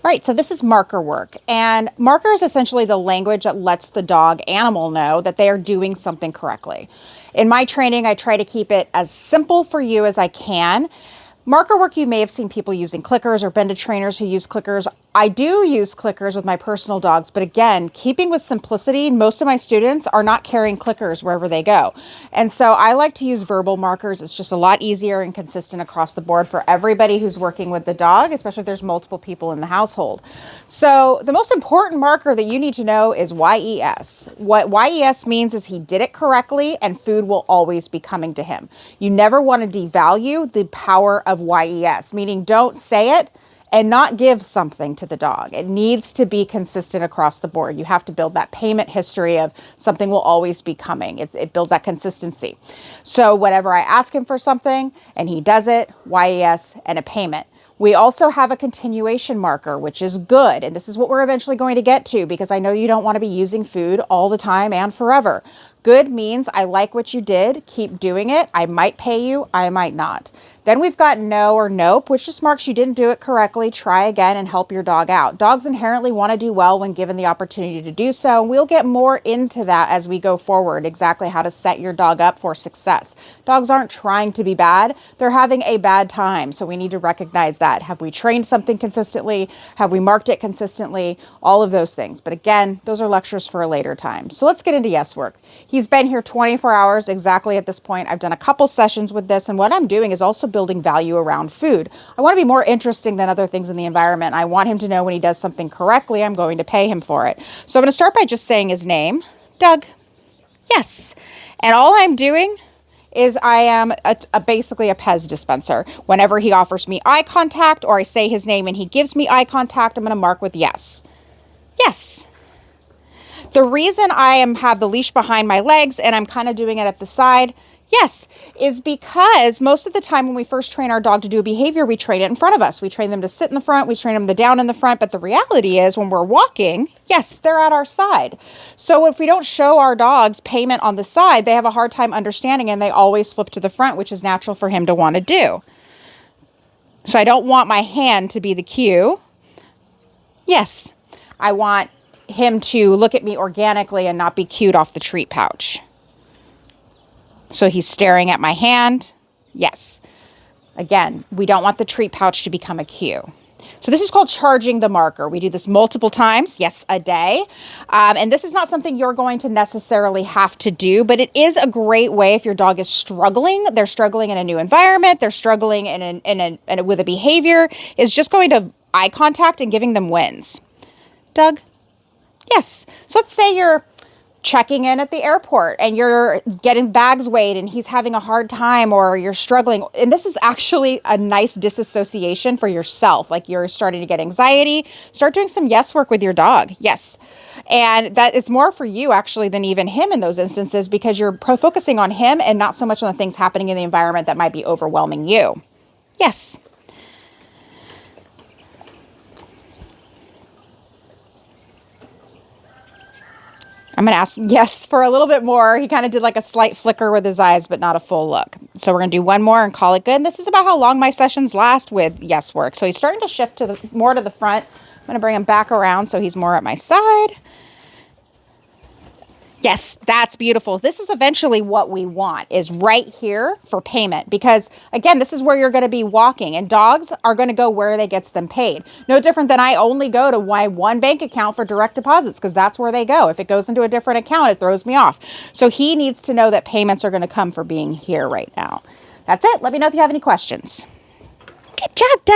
Right, so this is marker work, and marker is essentially the language that lets the dog animal know that they are doing something correctly. In my training, I try to keep it as simple for you as I can. Marker work, you may have seen people using clickers or been to trainers who use clickers. I do use clickers with my personal dogs, but again, keeping with simplicity, most of my students are not carrying clickers wherever they go. And so I like to use verbal markers. It's just a lot easier and consistent across the board for everybody who's working with the dog, especially if there's multiple people in the household. So the most important marker that you need to know is YES. What YES means is he did it correctly and food will always be coming to him. You never want to devalue the power of YES, meaning don't say it and not give something to the dog. It needs to be consistent across the board. You have to build that payment history of something will always be coming. It builds that consistency. So whenever I ask him for something and he does it, YES and a payment. We also have a continuation marker, which is good. And this is what we're eventually going to get to because I know you don't want to be using food all the time and forever. Good means I like what you did. Keep doing it. I might pay you. I might not. Then we've got no or nope, which just marks you didn't do it correctly. Try again and help your dog out. Dogs inherently want to do well when given the opportunity to do so. And we'll get more into that as we go forward, exactly how to set your dog up for success. Dogs aren't trying to be bad. They're having a bad time. So we need to recognize that. Have we trained something consistently? Have we marked it consistently? All of those things. But again, those are lectures for a later time. So let's get into yes work. He's been here 24 hours exactly at this point. I've done a couple sessions with this, and what I'm doing is also building value around food. I want to be more interesting than other things in the environment. I want him to know when he does something correctly, I'm going to pay him for it. So I'm going to start by just saying his name, Doug. Yes. And all I'm doing is I am basically a Pez dispenser. Whenever he offers me eye contact or I say his name and he gives me eye contact, I'm going to mark with yes. Yes. The reason I have the leash behind my legs and I'm kind of doing it at the side, yes, is because most of the time when we first train our dog to do a behavior, we train it in front of us. We train them to sit in the front, we train them to down in the front, but the reality is when we're walking, yes, they're at our side. So if we don't show our dogs payment on the side, they have a hard time understanding and they always flip to the front, which is natural for him to want to do. So I don't want my hand to be the cue. Yes, I want him to look at me organically and not be cued off the treat pouch. So he's staring at my hand. Yes. Again, we don't want the treat pouch to become a cue. So this is called charging the marker. We do this multiple times, yes, a day. And this is not something you're going to necessarily have to do, but it is a great way if your dog is struggling. They're struggling in a new environment. They're struggling with a behavior. Is just going to eye contact and giving them wins. Doug? Yes. So let's say you're checking in at the airport and you're getting bags weighed and he's having a hard time or you're struggling. And this is actually a nice disassociation for yourself. Like you're starting to get anxiety. Start doing some yes work with your dog. Yes. And that is more for you actually than even him in those instances because you're focusing on him and not so much on the things happening in the environment that might be overwhelming you. Yes. I'm going to ask yes for a little bit more. He kind of did like a slight flicker with his eyes, but not a full look. So we're going to do one more and call it good. And this is about how long my sessions last with yes work. So he's starting to shift to more to the front. I'm going to bring him back around so he's more at my side. Yes, that's beautiful. This is eventually what we want is right here for payment because again, this is where you're going to be walking and dogs are going to go where they gets them paid. No different than I only go to my one bank account for direct deposits because that's where they go. If it goes into a different account, it throws me off. So he needs to know that payments are going to come for being here right now. That's it. Let me know if you have any questions. Good job, Doug.